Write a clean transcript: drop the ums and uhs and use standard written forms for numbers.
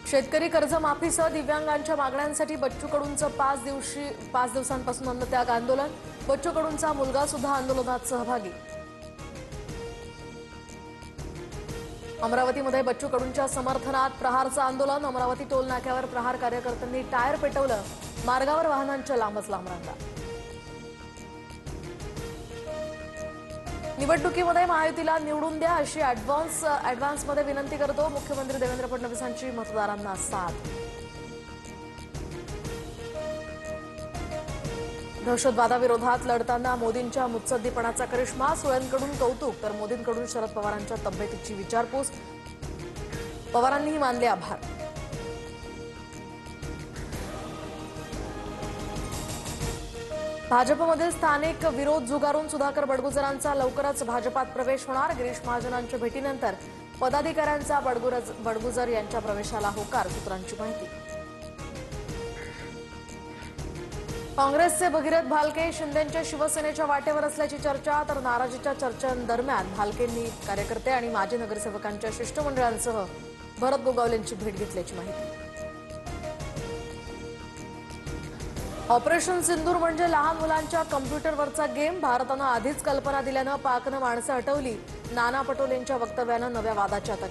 शेतकरी कर्जमाफीसह दिव्यांगांच्या मागण्यांसाठी बच्चू कडूंचं 5 दिवसांपासून अन्नत्याग आंदोलन। बच्चू कडूंचा मुलगा सुद्धा आंदोलनात सहभागी। अमरावतीमध्ये बच्चू कडूंच्या समर्थनात प्रहारचं आंदोलन। अमरावती टोल नाक्यावर प्रहार कार्यकर्त्यांनी टायर पेटवलं। मार्गावर वाहनांच्या लांबच लांब रांगा। निवडणुकीमध्ये महायुतीला निवडून द्या अशी ॲडव्हान्समध्ये विनंती करतो मुख्यमंत्री देवेंद्र फडणवीसांची मतदारांना साथ। दहशतवादाविरोधात लढताना मोदींच्या मुत्सद्दीपणाचा करिश्मा। सुळेंकडून कौतुक तर मोदींकडून शरद पवारांच्या तब्येतीची विचारपूस। पवारांनीही मानले आभार। भाजपमध्ये स्थानिक विरोध झुगारून सुधाकर बडगुजरांचा लवकरच भाजपात प्रवेश होणार। गिरीश महाजनांच्या भेटीनंतर पदाधिकाऱ्यांचा बडगुजर यांच्या प्रवेशाला होकार, सूत्रांची माहिती। काँग्रेसचे भगीरथ भालके शिंदेंच्या शिवसेनेच्या वाटेवर असल्याची चर्चा। तर नाराजीच्या चर्चांदरम्यान भालकेंनी कार्यकर्ते आणि माजी नगरसेवकांच्या शिष्टमंडळांसह भरत गोगावलेंची भेट घेतल्याची माहिती। ऑपरेशन सिंदूर म्हणजे लहान मुलांच्या कॉम्प्युटरवरचा गेम। भारतानं आधीच कल्पना दिल्यानं पाकनं माणसं हटवली। नाना पटोलेंच्या वक्तव्यानं नव्या वादाच्या